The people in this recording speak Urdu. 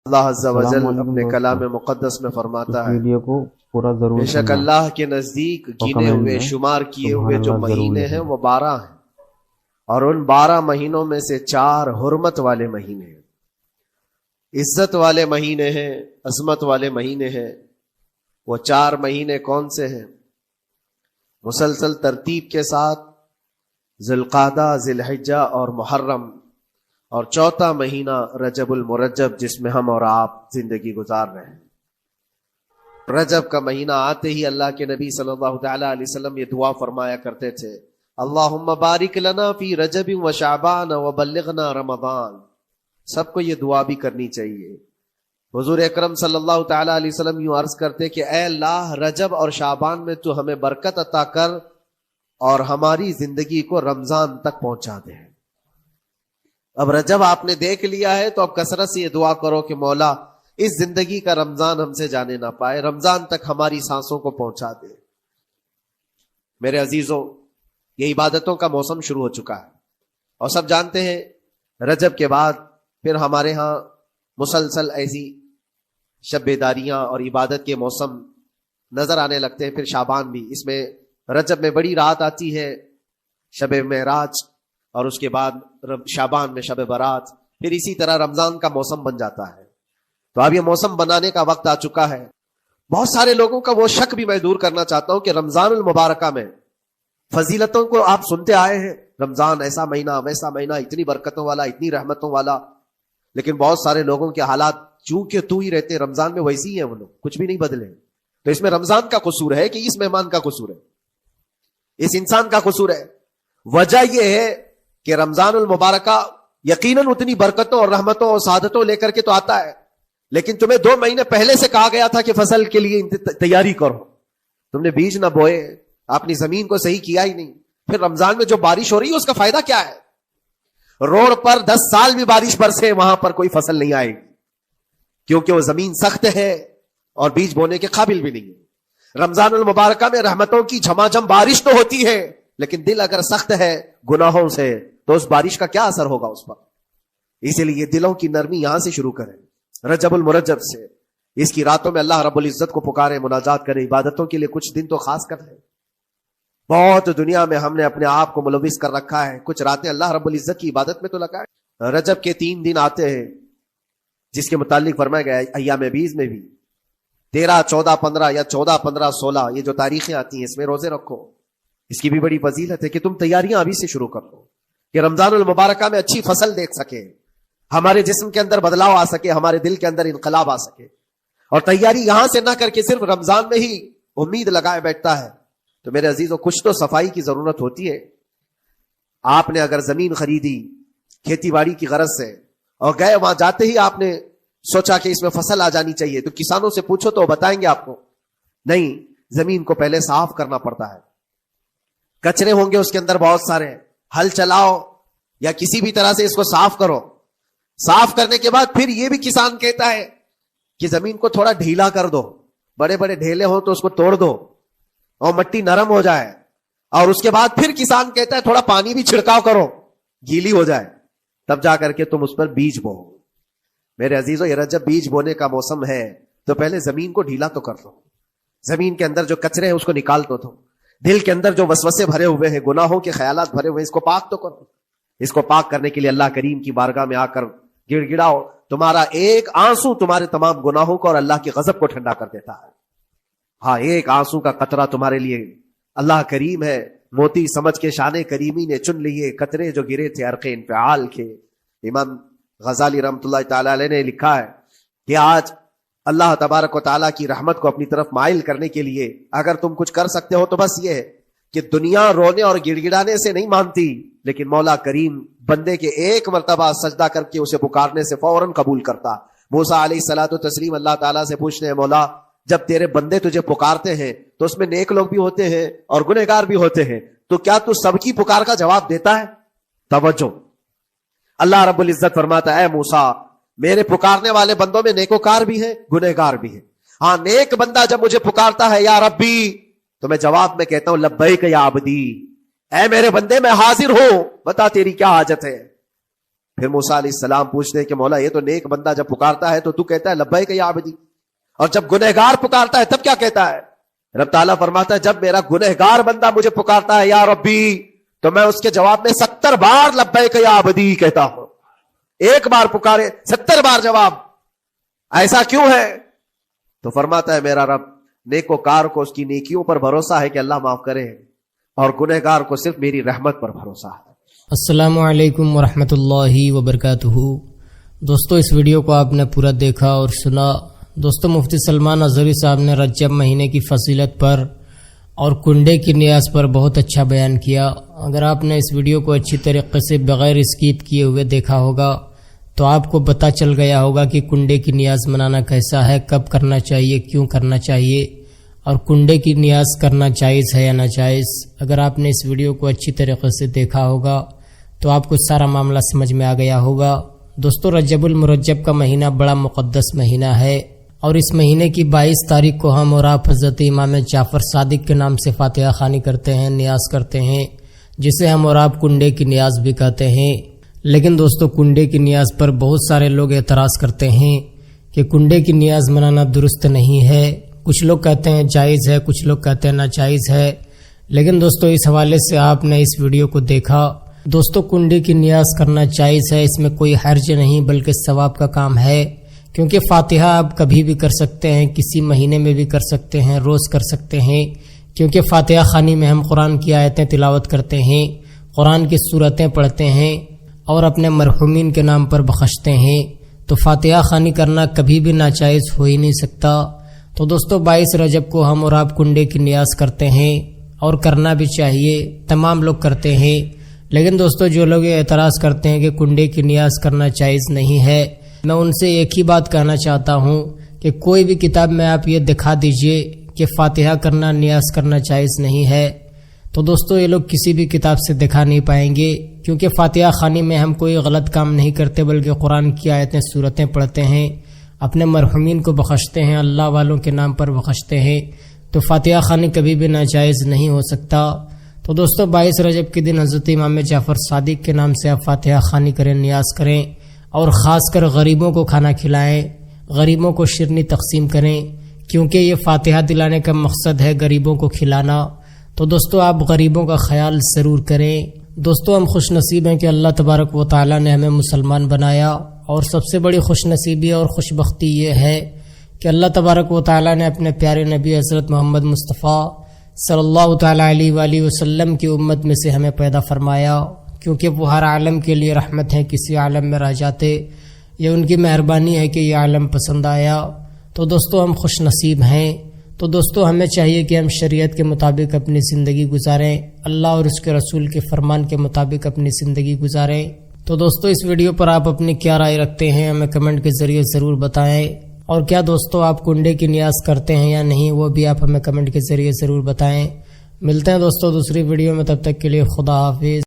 اللہ عز و جل اپنے کلام مقدس میں فرماتا ہے ویڈیو کو پورا ضرور بے شک اللہ کے نزدیک گنے ہوئے شمار کیے ہوئے جو مہینے ہیں وہ 12 ہیں، اور ان 12 مہینوں میں سے 4 حرمت والے مہینے ہیں، عزت والے مہینے ہیں، عظمت والے مہینے ہیں۔ وہ 4 مہینے کون سے ہیں؟ مسلسل ترتیب کے ساتھ ذی القعدہ، ذی الحجہ اور محرم، اور 4تھا مہینہ رجب المرجب جس میں ہم اور آپ زندگی گزار رہے ہیں۔ رجب کا مہینہ آتے ہی اللہ کے نبی صلی اللہ تعالی علیہ وسلم یہ دعا فرمایا کرتے تھے، اللہم بارک لنا فی رجب و شعبان و بلغنا رمضان۔ سب کو یہ دعا بھی کرنی چاہیے۔ حضور اکرم صلی اللہ تعالی علیہ وسلم یوں عرض کرتے کہ اے اللہ، رجب اور شعبان میں تو ہمیں برکت عطا کر اور ہماری زندگی کو رمضان تک پہنچا دے۔ اب رجب آپ نے دیکھ لیا ہے تو اب کثرت سے یہ دعا کرو کہ مولا اس زندگی کا رمضان ہم سے جانے نہ پائے، رمضان تک ہماری سانسوں کو پہنچا دے۔ میرے عزیزوں، یہ عبادتوں کا موسم شروع ہو چکا ہے، اور سب جانتے ہیں رجب کے بعد پھر ہمارے ہاں مسلسل ایسی شب بیداریاں اور عبادت کے موسم نظر آنے لگتے ہیں۔ پھر شعبان بھی، اس میں رجب میں بڑی رات آتی ہے، شب معراج، اور اس کے بعد شعبان میں شب برات، پھر اسی طرح رمضان کا موسم بن جاتا ہے۔ تو اب یہ موسم بنانے کا وقت آ چکا ہے۔ بہت سارے لوگوں کا وہ شک بھی میں دور کرنا چاہتا ہوں کہ رمضان المبارکہ میں فضیلتوں کو آپ سنتے آئے ہیں، رمضان ایسا مہینہ، ویسا مہینہ، اتنی برکتوں والا، اتنی رحمتوں والا، لیکن بہت سارے لوگوں کے حالات چونکہ تو ہی رہتے رمضان میں ویسی ہی ہیں، وہ لوگ کچھ بھی نہیں بدلے۔ تو اس میں رمضان کا قصور ہے کہ اس مہمان کا قصور ہے، اس انسان کا قصور ہے؟ وجہ یہ ہے کہ رمضان المبارکہ یقیناً اتنی برکتوں اور رحمتوں اور سعادتوں لے کر کے تو آتا ہے، لیکن تمہیں 2 مہینے پہلے سے کہا گیا تھا کہ فصل کے لیے تیاری کرو، تم نے بیج نہ بوئے، اپنی زمین کو صحیح کیا ہی نہیں، پھر رمضان میں جو بارش ہو رہی ہے اس کا فائدہ کیا ہے؟ روڈ پر 10 سال بھی بارش برسے وہاں پر کوئی فصل نہیں آئے گی، کیونکہ وہ زمین سخت ہے اور بیج بونے کے قابل بھی نہیں ہے۔ رمضان المبارکہ میں رحمتوں کی جھماجھم بارش تو ہوتی ہے، لیکن دل اگر سخت ہے گناہوں سے تو اس بارش کا کیا اثر ہوگا اس پر؟ اسی لیے دلوں کی نرمی یہاں سے شروع کریں، رجب المرجب سے۔ اس کی راتوں میں اللہ رب العزت کو پکارے، مناجات کرے، عبادتوں کے لیے کچھ دن تو خاص کر لیں۔ بہت دنیا میں ہم نے اپنے آپ کو ملوث کر رکھا ہے، کچھ راتیں اللہ رب العزت کی عبادت میں تو لگائے۔ رجب کے 3 دن آتے ہیں جس کے متعلق فرمایا گیا ہے ایام بیز میں بھی 13، 14، 15 یا 14، 15، 16 یہ جو تاریخیں آتی ہیں اس میں روزے رکھو۔ اس کی بھی بڑی فضیلت ہے کہ تم تیاریاں ابھی سے شروع کر دو کہ رمضان المبارکہ میں اچھی فصل دیکھ سکے، ہمارے جسم کے اندر بدلاؤ آ سکے، ہمارے دل کے اندر انقلاب آ سکے۔ اور تیاری یہاں سے نہ کر کے صرف رمضان میں ہی امید لگائے بیٹھتا ہے تو میرے عزیزوں کچھ تو صفائی کی ضرورت ہوتی ہے۔ آپ نے اگر زمین خریدی کھیتی باڑی کی غرض سے اور گئے، وہاں جاتے ہی آپ نے سوچا کہ اس میں فصل آ جانی چاہیے، تو کسانوں سے پوچھو تو بتائیں گے آپ کو نہیں، زمین کو پہلے صاف کرنا پڑتا ہے، کچرے ہوں گے اس کے اندر بہت سارے، ہل چلاؤ یا کسی بھی طرح سے اس کو صاف کرو۔ صاف کرنے کے بعد پھر یہ بھی کسان کہتا ہے کہ زمین کو تھوڑا ڈھیلا کر دو، بڑے بڑے ڈھیلے ہوں تو اس کو توڑ دو اور مٹی نرم ہو جائے، اور اس کے بعد پھر کسان کہتا ہے تھوڑا پانی بھی چھڑکاؤ کرو، گیلی ہو جائے، تب جا کر کے تم اس پر بیج بو۔ میرے عزیزوں، یہ رجب بیج بونے کا موسم ہے تو پہلے زمین کو ڈھیلا تو کر دو، زمین کے اندر جو کچرے ہیں اس کو نکال دو، دل کے اندر جو وسوسے بھرے ہوئے ہیں، گناہوں کے خیالات بھرے ہوئے ہیں، اس کو پاک تو کرو۔ اس کو پاک کرنے کے لیے اللہ کریم کی بارگاہ میں آ کر گڑ گڑاؤ، تمہارا ایک آنسو تمہارے تمام گناہوں کو اور اللہ کے غضب کو ٹھنڈا کر دیتا ہے۔ ہاں، ایک آنسو کا قطرہ تمہارے لیے اللہ کریم ہے، موتی سمجھ کے شان کریمی نے چن لیے قطرے جو گرے تھے عرق انفعال کے۔ امام غزالی رحمۃ اللہ تعالی علیہ نے لکھا ہے کہ آج اللہ تبارک و تعالیٰ کی رحمت کو اپنی طرف مائل کرنے کے لیے اگر تم کچھ کر سکتے ہو تو بس یہ ہے کہ دنیا رونے اور گڑ گڑانے سے نہیں مانتی، لیکن مولا کریم بندے کے ایک مرتبہ سجدہ کر کے اسے پکارنے سے فوراً قبول کرتا۔ موسیٰ علیہ الصلوۃ والتسلیم اللہ تعالیٰ سے پوچھتے ہیں، مولا جب تیرے بندے تجھے پکارتے ہیں تو اس میں نیک لوگ بھی ہوتے ہیں اور گنہگار بھی ہوتے ہیں، تو کیا تو سب کی پکار کا جواب دیتا ہے؟ توجہ، اللہ رب العزت فرماتا ہے، اے موسیٰ میرے پکارنے والے بندوں میں نیکوکار بھی ہیں، گنہگار بھی ہیں۔ ہاں، نیک بندہ جب مجھے پکارتا ہے یا ربی، تو میں جواب میں کہتا ہوں لبیک یا عبدی، اے میرے بندے میں حاضر ہوں، بتا تیری کیا حاجت ہے۔ پھر موسیٰ علیہ السلام پوچھتے ہیں کہ مولا یہ تو نیک بندہ جب پکارتا ہے تو تو کہتا ہے لبیک یا عبدی، اور جب گنہگار پکارتا ہے تب کیا کہتا ہے؟ رب تعالیٰ فرماتا ہے جب میرا گنہگار بندہ مجھے پکارتا ہے یا ربی، تو میں اس کے جواب میں 70 بار لبیک یا عبدی کہتا ہوں. ایک بار پکارے 70 بار جواب. ایسا کیوں ہے؟ تو فرماتا ہے میرا رب نیکوکار کو اس کی نیکیوں پر بھروسہ ہے کہ اللہ معاف کرے، اور گنہگار کو صرف میری رحمت پر بھروسہ ہے. السلام علیکم ورحمۃ اللہ وبرکاتہ. دوستو اس ویڈیو کو آپ نے پورا دیکھا اور سنا. دوستو مفتی سلمان اظہری صاحب نے رجب مہینے کی فضیلت پر اور کنڈے کی نیاز پر بہت اچھا بیان کیا. اگر آپ نے اس ویڈیو کو اچھی طریقے سے بغیر اسکیپ کیے ہوئے دیکھا ہوگا تو آپ کو پتہ چل گیا ہوگا کہ کنڈے کی نیاز منانا کیسا ہے، کب کرنا چاہیے، کیوں کرنا چاہیے، اور کنڈے کی نیاز کرنا جائز ہے یا ناجائز. اگر آپ نے اس ویڈیو کو اچھی طریقے سے دیکھا ہوگا تو آپ کو سارا معاملہ سمجھ میں آ گیا ہوگا. دوستو رجب المرجب کا مہینہ بڑا مقدس مہینہ ہے، اور اس مہینے کی 22 تاریخ کو ہم اور آپ حضرت امام جعفر صادق کے نام سے فاتحہ خوانی کرتے ہیں، نیاز کرتے ہیں، جسے ہم اور آپ کنڈے کی نیاز بھی کہتے ہیں. لیکن دوستو کنڈے کی نیاز پر بہت سارے لوگ اعتراض کرتے ہیں کہ کنڈے کی نیاز منانا درست نہیں ہے. کچھ لوگ کہتے ہیں جائز ہے، کچھ لوگ کہتے ہیں ناجائز ہے. لیکن دوستو اس حوالے سے آپ نے اس ویڈیو کو دیکھا. دوستو کنڈے کی نیاز کرنا جائز ہے، اس میں کوئی حرج نہیں بلکہ ثواب کا کام ہے، کیونکہ فاتحہ آپ کبھی بھی کر سکتے ہیں، کسی مہینے میں بھی کر سکتے ہیں، روز کر سکتے ہیں، کیونکہ فاتحہ خوانی میں ہم قرآن کی آیتیں تلاوت کرتے ہیں، قرآن کی سورتیں پڑھتے ہیں اور اپنے مرحومین کے نام پر بخشتے ہیں. تو فاتحہ خوانی کرنا کبھی بھی ناجائز ہو ہی نہیں سکتا. تو دوستو 22 رجب کو ہم اور آپ کنڈے کی نیاز کرتے ہیں، اور کرنا بھی چاہیے، تمام لوگ کرتے ہیں. لیکن دوستو جو لوگ یہ اعتراض کرتے ہیں کہ کنڈے کی نیاز کرنا جائز نہیں ہے، میں ان سے ایک ہی بات کہنا چاہتا ہوں کہ کوئی بھی کتاب میں آپ یہ دکھا دیجئے کہ فاتحہ کرنا، نیاز کرنا جائز نہیں ہے. تو دوستو یہ لوگ کسی بھی کتاب سے دکھا نہیں پائیں گے، کیونکہ فاتحہ خوانی میں ہم کوئی غلط کام نہیں کرتے بلکہ قرآن کی آیتیں سورتیں پڑھتے ہیں، اپنے مرحومین کو بخشتے ہیں، اللہ والوں کے نام پر بخشتے ہیں. تو فاتحہ خوانی کبھی بھی ناجائز نہیں ہو سکتا. تو دوستو 22 رجب کے دن حضرت امام جعفر صادق کے نام سے آپ فاتحہ خوانی کریں، نیاز کریں، اور خاص کر غریبوں کو کھانا کھلائیں، غریبوں کو شیرنی تقسیم کریں، کیونکہ یہ فاتحہ دلانے کا مقصد ہے غریبوں کو کھلانا. تو دوستو آپ غریبوں کا خیال ضرور کریں. دوستو ہم خوش نصیب ہیں کہ اللہ تبارک و تعالی نے ہمیں مسلمان بنایا، اور سب سے بڑی خوش نصیبی اور خوش بختی یہ ہے کہ اللہ تبارک و تعالی نے اپنے پیارے نبی حضرت محمد مصطفیٰ صلی اللہ تعالی علیہ وآلہ وسلم کی امت میں سے ہمیں پیدا فرمایا، کیونکہ وہ ہر عالم کے لیے رحمت ہے. کسی عالم میں رہ جاتے، یہ ان کی مہربانی ہے کہ یہ عالم پسند آیا. تو دوستو ہم خوش نصیب ہیں. تو دوستو ہمیں چاہیے کہ ہم شریعت کے مطابق اپنی زندگی گزاریں، اللہ اور اس کے رسول کے فرمان کے مطابق اپنی زندگی گزاریں. تو دوستو اس ویڈیو پر آپ اپنی کیا رائے رکھتے ہیں ہمیں کمنٹ کے ذریعے ضرور بتائیں. اور کیا دوستو آپ کنڈے کی نیاز کرتے ہیں یا نہیں، وہ بھی آپ ہمیں کمنٹ کے ذریعے ضرور بتائیں. ملتے ہیں دوستو دوسری ویڈیو میں، تب تک کے لیے خدا حافظ.